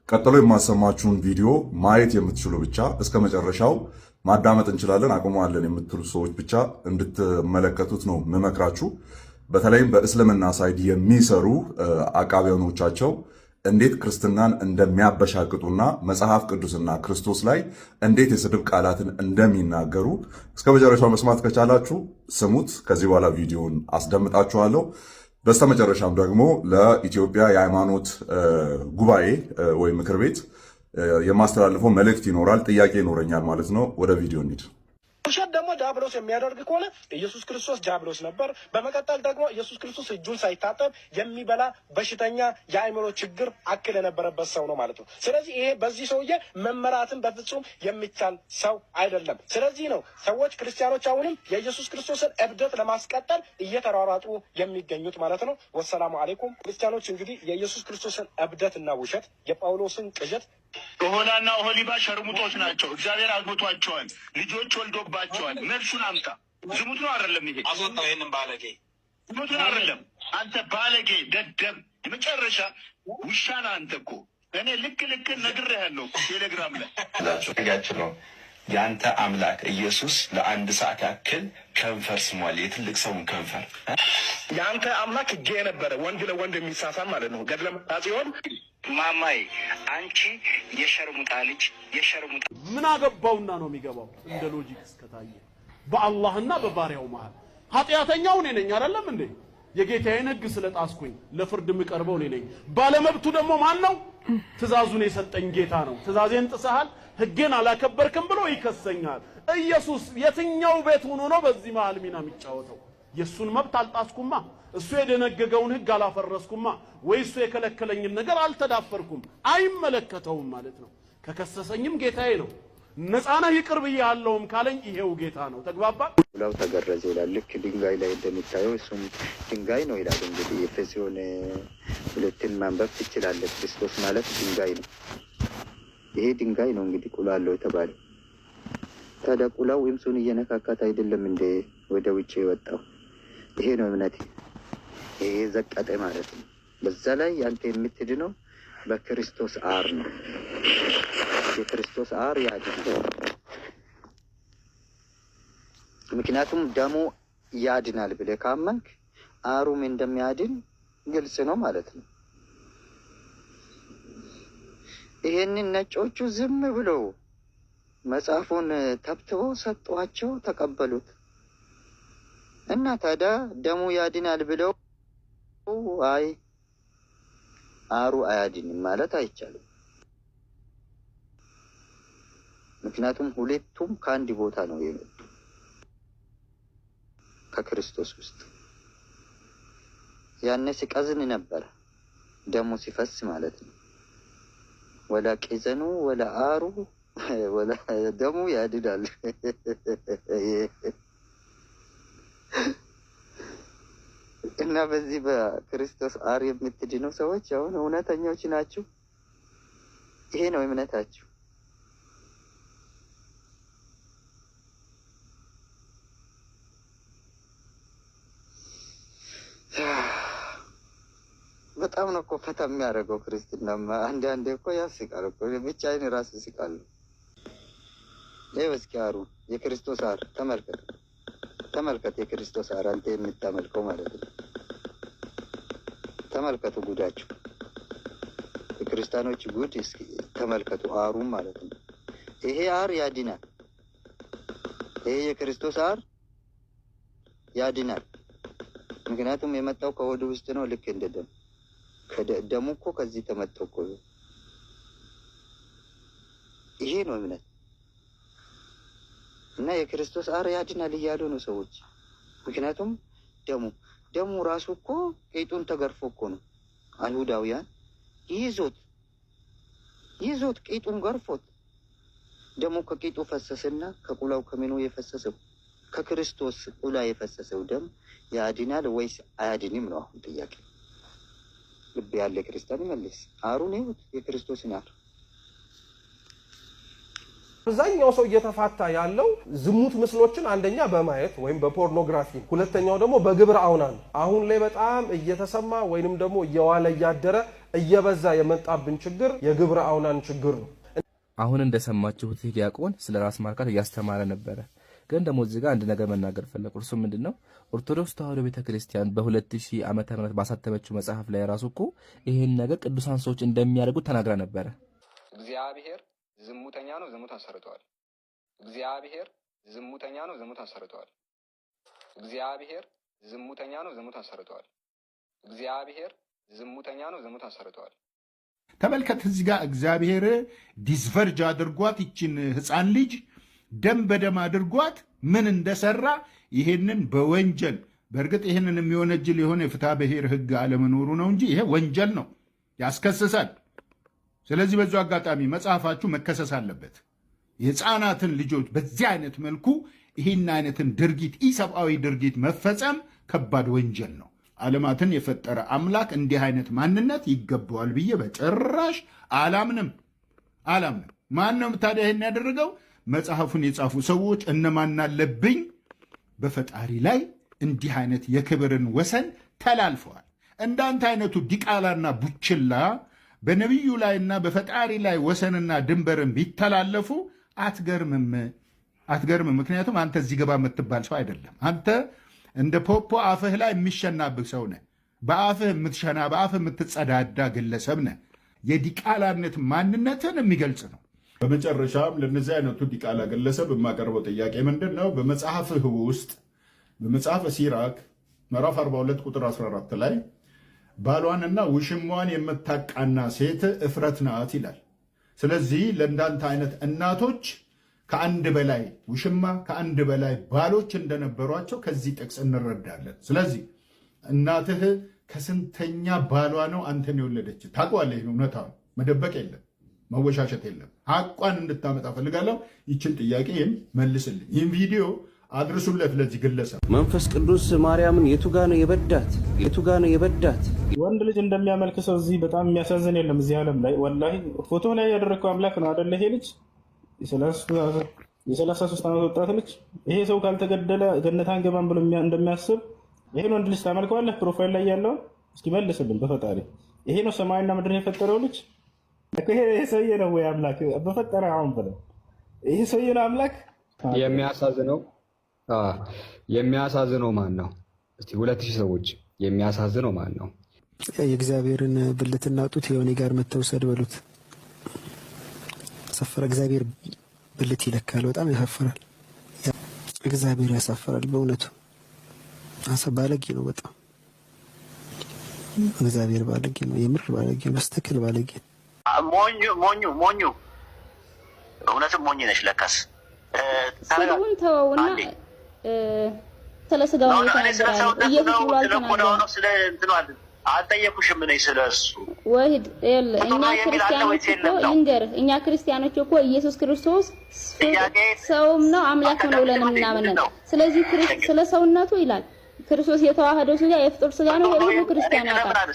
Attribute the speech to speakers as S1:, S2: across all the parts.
S1: ቀጥሎ የማሰማችሁን ቪዲዮ ማየት የምትችሉ ብቻ እስከ መጨረሻው ማዳመጥ እንችላለን አቁመዋለን የምትሉ ሰዎች ብቻ እንድትመለከቱት ነው መመክራችሁ። በተለይም በእስልምና ሳይድ የሚሰሩ አቃቢያኖቻቸው እንዴት ክርስትናን እንደሚያበሻቅጡና መጽሐፍ ቅዱስና ክርስቶስ ላይ እንዴት የስድብ ቃላትን እንደሚናገሩ እስከ መጨረሻው መስማት ከቻላችሁ ስሙት። ከዚህ በኋላ ቪዲዮውን አስደምጣችኋለሁ። በስተመጨረሻም ደግሞ ለኢትዮጵያ የሃይማኖት ጉባኤ ወይም ምክር ቤት የማስተላልፈው መልእክት ይኖራል፣ ጥያቄ ይኖረኛል ማለት ነው። ወደ ቪዲዮ እንሂድ።
S2: ውሸት ደግሞ ዲያብሎስ የሚያደርግ ከሆነ ኢየሱስ ክርስቶስ ዲያብሎስ ነበር። በመቀጠል ደግሞ ኢየሱስ ክርስቶስ እጁን ሳይታጠብ የሚበላ በሽተኛ የአእምሮ ችግር አክል የነበረበት ሰው ነው ማለት ነው። ስለዚህ ይሄ በዚህ ሰውዬ መመራትን በፍጹም የሚቻል ሰው አይደለም። ስለዚህ ነው ሰዎች ክርስቲያኖች አሁንም የኢየሱስ ክርስቶስን እብደት ለማስቀጠል እየተሯሯጡ የሚገኙት ማለት ነው። ወሰላሙ አሌይኩም። ክርስቲያኖች እንግዲህ የኢየሱስ ክርስቶስን እብደትና ውሸት የጳውሎስን ቅዠት
S3: ኦሆላና ኦሆሊባ ሸርሙጦች ናቸው። እግዚአብሔር አግብቷቸዋል፣ ልጆች ወልዶባቸዋል። መልሱን አምጣ። ዝሙት ነው አይደለም? ይሄ አስወጣው። ይሄንን ባለጌ ዝሙት ነው አይደለም? አንተ ባለጌ ደደብ መጨረሻ ውሻና አንተ እኮ እኔ ልክ ነግሬሃለሁ። ቴሌግራም ላይ ያቸው ነው ያንተ አምላክ ኢየሱስ ለአንድ ሰዓት ያክል ከንፈር ስሟል። የትልቅ ሰውን ከንፈር
S2: ያንተ አምላክ ጌ ነበረ፣ ወንድ ለወንድ የሚሳሳም ማለት ነው። ገድለ ሲሆን
S3: ማማይ አንቺ የሸርሙጣ ልጅ የሸርሙጣ
S4: ምን አገባውና ነው የሚገባው? እንደ ሎጂክ እስከታየ በአላህና በባሪያው መሃል ኃጢአተኛው እኔ ነኝ አይደለም እንዴ? የጌታዬን ሕግ ስለጣስኩኝ ለፍርድ የምቀርበው እኔ ነኝ። ባለመብቱ ደግሞ ማን ነው? ትእዛዙን የሰጠኝ ጌታ ነው። ትእዛዜን ጥሰሃል፣ ሕጌን አላከበርክም ብሎ ይከሰኛል። ኢየሱስ የትኛው ቤት ሆኖ ነው በዚህ መሃል ሚና የሚጫወተው? የሱን መብት አልጣስኩማ፣ እሱ የደነገገውን ሕግ አላፈረስኩማ፣ ወይ እሱ የከለከለኝን ነገር አልተዳፈርኩም። አይመለከተውም ማለት ነው። ከከሰሰኝም ጌታዬ ነው። ነፃነህ ይቅር ብያለሁም ካለኝ ይሄው ጌታ ነው። ተግባባ።
S5: ላው ተገረዘ ይላል። ልክ ድንጋይ ላይ እንደሚታየው እሱም ድንጋይ ነው ይላል። እንግዲህ ኤፌሶን 2ን ማንበብ ትችላለህ። ክርስቶስ ማለት ድንጋይ ነው። ይሄ ድንጋይ ነው እንግዲህ ቁላ አለው የተባለው። ታዲያ ቁላው እምሱን እየነካካት አይደለም እንደ ወደ ውጭ የወጣው? ይሄ ነው እምነት። ይሄ ዘቀጠ ማለት ነው። በዛ ላይ ያንተ የምትድነው በክርስቶስ አር ነው። የክርስቶስ አር ያድናል። ምክንያቱም ደሙ ያድናል ብለህ ካመንክ አሩም እንደሚያድን ግልጽ ነው ማለት ነው። ይሄንን ነጮቹ ዝም ብለው መጽሐፉን ተብትበው ሰጧቸው፣ ተቀበሉት እና ታዲያ ደሙ ያድናል ብለው አይ አሩ አያድንም ማለት አይቻልም። ምክንያቱም ሁለቱም ከአንድ ቦታ ነው የመጡ ከክርስቶስ ውስጥ። ያኔ ሲቀዝን ነበር ደሙ ሲፈስ ማለት ነው። ወላ ቂዘኑ ወላ አሩ ወላ ደሙ ያድናል። እና በዚህ በክርስቶስ አር የምትድኑ ሰዎች አሁን እውነተኞች ናችሁ። ይሄ ነው እምነታችሁ። በጣም ነው እኮ ፈታ የሚያደርገው ክርስትና። አንዳንዴ እኮ ያስቃል እኮ። ብቻዬን ራሱ ስቃለሁ። ይኸው እስኪ አሩ የክርስቶስ አር ተመልከት። የክርስቶስ አር አንተ የምታመልከው ማለት ነው። ተመልከቱ ጉዳችሁ፣ የክርስቲያኖች ጉድ እስኪ ተመልከቱ። አሩም ማለት ነው። ይሄ አር ያድናል። ይሄ የክርስቶስ አር ያድናል። ምክንያቱም የመጣው ከሆዱ ውስጥ ነው። ልክ እንደ ደሙ እኮ ከዚህ ተመጣው እኮ። ይሄ ነው እምነት። እና የክርስቶስ አር ያድናል እያሉ ነው ሰዎች። ምክንያቱም ደሙ ራሱ እኮ ቂጡን ተገርፎ እኮ ነው አይሁዳውያን ይዞት ቂጡን ገርፎት ደሙ ከቂጡ ፈሰሰና ከቁላው ከምኑ የፈሰሰው ከክርስቶስ ቁላ የፈሰሰው ደም ያድናል ወይስ አያድንም ነው አሁን ጥያቄ። ልብ ያለ ክርስቲያን ይመልስ። አሩን ይሁት የክርስቶስን አር
S6: አብዛኛው ሰው እየተፋታ ያለው ዝሙት ምስሎችን አንደኛ በማየት ወይም በፖርኖግራፊ፣ ሁለተኛው ደግሞ በግብረ አውናን አሁን ላይ በጣም እየተሰማ ወይንም ደግሞ እየዋለ እያደረ እየበዛ የመጣብን ችግር የግብረ አውናን ችግር ነው።
S7: አሁን እንደሰማችሁት ዲያቆን ስለ ራስ ማርካት እያስተማረ ነበረ። ግን ደግሞ እዚህ ጋር አንድ ነገር መናገር ፈለኩ። እርሱ ምንድነው ኦርቶዶክስ ተዋሕዶ ቤተክርስቲያን በ2000 ዓመተ ምህረት ባሳተመችው መጽሐፍ ላይ ራሱ እኮ ይሄን ነገር ቅዱሳን ሰዎች እንደሚያደርጉ ተናግራ ነበረ።
S8: እግዚአብሔር ዝሙተኛ ነው፣ ዝሙት አሰርተዋል። እግዚአብሔር ዝሙተኛ ነው፣ ዝሙት አሰርተዋል። እግዚአብሔር ዝሙተኛ ነው፣ ዝሙት አሰርተዋል። እግዚአብሔር ዝሙተኛ ነው፣ ዝሙት አሰርተዋል።
S9: ተመልከት፣ እዚህ ጋር እግዚአብሔር ዲስቨርጅ አድርጓት ይችን ሕፃን ልጅ ደም በደም አድርጓት ምን እንደሰራ ይሄንን በወንጀል በእርግጥ ይሄንን የሚወነጅል የሆነ የፍትሐ ብሔር ሕግ አለመኖሩ ነው እንጂ ይሄ ወንጀል ነው፣ ያስከስሳል። ስለዚህ በዚሁ አጋጣሚ መጽሐፋችሁ መከሰስ አለበት። የሕፃናትን ልጆች በዚህ አይነት መልኩ ይህን አይነትን ድርጊት ኢሰብአዊ ድርጊት መፈጸም ከባድ ወንጀል ነው። ዓለማትን የፈጠረ አምላክ እንዲህ አይነት ማንነት ይገባዋል ብዬ በጭራሽ አላምንም። ማን ነው ታዲያ ይሄን ያደረገው? መጽሐፉን የጻፉ ሰዎች እነማን አለብኝ? በፈጣሪ ላይ እንዲህ አይነት የክብርን ወሰን ተላልፈዋል። እንዳንተ አይነቱ ዲቃላና ቡችላ በነቢዩ ላይና በፈጣሪ ላይ ወሰንና ድንበርን ቢተላለፉ አትገርምም። ምክንያቱም አንተ እዚህ ገባ የምትባል ሰው አይደለም። አንተ እንደ ፖፖ አፍህ ላይ የሚሸናብህ ሰው ነህ። በአፍህ የምትሸና በአፍህ የምትጸዳዳ ግለሰብ ነህ። የዲቃላነት ማንነትን የሚገልጽ ነው። በመጨረሻም ለነዚህ አይነቱ ዲቃላ ግለሰብ የማቀርበው ጥያቄ ምንድን ነው? በመጽሐፍህ ውስጥ በመጽሐፈ ሲራክ ምዕራፍ 42 ቁጥር 14 ላይ ባሏንና ውሽሟን የምታቃና ሴት እፍረት ናት ይላል። ስለዚህ ለእንዳንተ አይነት እናቶች ከአንድ በላይ ውሽማ ከአንድ በላይ ባሎች እንደነበሯቸው ከዚህ ጥቅስ እንረዳለን። ስለዚህ እናትህ ከስንተኛ ባሏ ነው አንተን የወለደች? ታውቀዋለህ። እውነታውን መደበቅ የለም፣ መወሻሸት የለም። ሐቋን እንድታመጣ ፈልጋለሁ። ይችን ጥያቄ መልስልኝ። ይህም ቪዲዮ አድርሱለት ለዚህ ግለሰብ።
S10: መንፈስ ቅዱስ ማርያምን የቱ ጋ ነው የበዳት?
S11: ወንድ ልጅ እንደሚያመልክ ሰው እዚህ በጣም የሚያሳዝን የለም እዚህ ዓለም ላይ። ወላሂ ፎቶ ላይ ያደረግከው አምላክ ነው አደለ? ይሄ ልጅ የ33 ዓመት ወጣት ልጅ። ይሄ ሰው ካልተገደለ ገነት አንገባም ብሎ እንደሚያስብ ይሄን ወንድ ልጅ ታመልከዋለህ? ፕሮፋይል ላይ ያለውን እስኪ መልስልን በፈጣሪ። ይሄ ነው ሰማይና ምድር የፈጠረው ልጅ? ይሄ ሰውዬ ነው ወይ አምላክ? በፈጠረ አሁን ብለው ይሄ ሰውዬ ነው አምላክ?
S8: የሚያሳዝነው ማን ነው? እስቲ 2000 ሰዎች የሚያሳዝነው ማን ነው?
S12: የእግዚአብሔርን ብልትና ጡት የሆነ ጋር መተውሰድ በሉት። ያሳፈረ እግዚአብሔር ብልት ይለካል። በጣም ያሳፈራል። እግዚአብሔር ያሳፈራል በእውነቱ። ባለጌ ነው በጣም እግዚአብሔር ባለጌ ነው። የምር ባለጌ ነው። በስተክል ባለጌ
S3: ሞኙ እውነትም ሞኝ ነሽ ለካስ።
S13: ስሙን ተወውና ስለ ስጋው ነው የተናገረው። ኢየሱስ ብሎ አልተናገረም።
S3: ስለ እንትኑ አልጠየኩሽም እኔ ስለ እሱ
S13: ወሂድ እኛ ክርስቲያኖች እኮ ኢየሱስ ክርስቶስ ሰውም ነው አምላክም ነው ብለን እናምናለን። ስለዚህ ስለ ሰውነቱ ይላል ክርስቶስ የተዋህደው ስጋ የፍጡር ስጋ ነው። ሁሉ ክርስቲያን ያውቃል።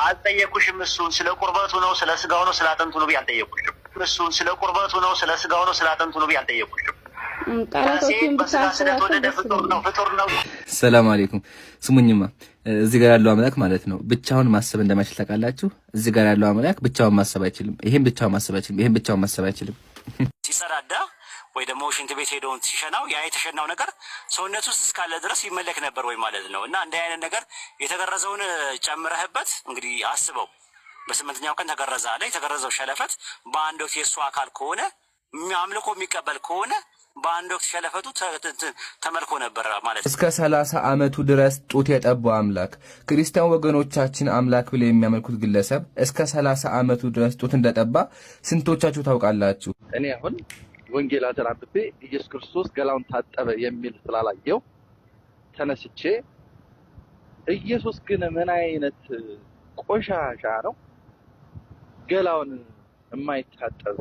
S3: አልጠየኩሽም እሱን ስለ ቁርበቱ ነው ስለ ስጋው ነው ስለ አጥንቱ ነው ብዬ አልጠየኩሽም። እሱን ስለ ቁርበቱ ነው ስለ ስጋው ነው ስለ አጥንቱ ነው ብዬ አልጠየኩሽም።
S7: ሰላም አለይኩም። ስሙኝማ እዚህ ጋር ያለው አምላክ ማለት ነው ብቻውን ማሰብ እንደማይችል ታውቃላችሁ። እዚህ ጋር ያለው አምላክ ብቻውን ማሰብ አይችልም። ይሄን ብቻውን ማሰብ አይችልም። ይሄን ብቻውን ማሰብ አይችልም።
S3: ሲሰራዳ ወይ ደግሞ ሽንት ቤት ሄደውን ሲሸናው ያ የተሸናው ነገር ሰውነት ውስጥ እስካለ ድረስ ይመለክ ነበር ወይ ማለት ነው። እና እንዲህ አይነት ነገር የተገረዘውን ጨምረህበት እንግዲህ አስበው። በስምንተኛው ቀን ተገረዘ አለ። የተገረዘው ሸለፈት በአንድ ወቅት የእሱ አካል ከሆነ አምልኮ የሚቀበል ከሆነ በአንድ ወቅት ሸለፈቱ ተመልኮ ነበር ማለት ነው።
S7: እስከ 30 ዓመቱ ድረስ ጡት የጠባው አምላክ ክርስቲያን ወገኖቻችን አምላክ ብለው የሚያመልኩት ግለሰብ እስከ 30 ዓመቱ ድረስ ጡት እንደጠባ ስንቶቻችሁ ታውቃላችሁ?
S14: እኔ አሁን ወንጌላትን አንብቤ ኢየሱስ ክርስቶስ ገላውን ታጠበ የሚል ስላላየው ተነስቼ ኢየሱስ ግን ምን አይነት ቆሻሻ ነው ገላውን የማይታጠብ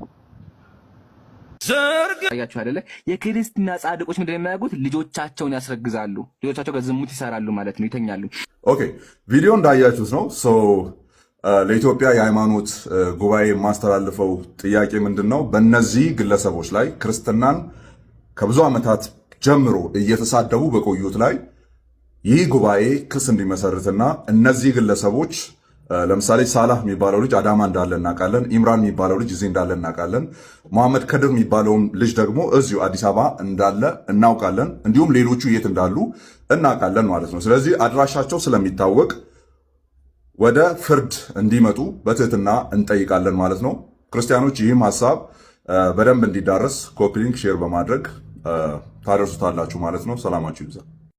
S7: አያችሁ አይደለ? የክርስትና ጻድቆች ምንድነው የሚያደርጉት? ልጆቻቸውን ያስረግዛሉ። ልጆቻቸው ጋር ዝሙት ይሰራሉ ማለት ነው፣ ይተኛሉ።
S1: ኦኬ ቪዲዮ እንዳያችሁት ነው። ለኢትዮጵያ የሃይማኖት ጉባኤ የማስተላልፈው ጥያቄ ምንድን ነው? በእነዚህ ግለሰቦች ላይ ክርስትናን ከብዙ ዓመታት ጀምሮ እየተሳደቡ በቆዩት ላይ ይህ ጉባኤ ክስ እንዲመሰርትና እነዚህ ግለሰቦች ለምሳሌ ሳላህ የሚባለው ልጅ አዳማ እንዳለ እናውቃለን። ኢምራን የሚባለው ልጅ እዚህ እንዳለ እናውቃለን። መሐመድ ከድር የሚባለውን ልጅ ደግሞ እዚሁ አዲስ አበባ እንዳለ እናውቃለን። እንዲሁም ሌሎቹ የት እንዳሉ እናውቃለን ማለት ነው። ስለዚህ አድራሻቸው ስለሚታወቅ ወደ ፍርድ እንዲመጡ በትህትና እንጠይቃለን ማለት ነው። ክርስቲያኖች ይህም ሀሳብ በደንብ እንዲዳረስ ኮፒ ሊንክ ሼር በማድረግ ታደርሱታላችሁ ማለት ነው። ሰላማችሁ ይብዛ።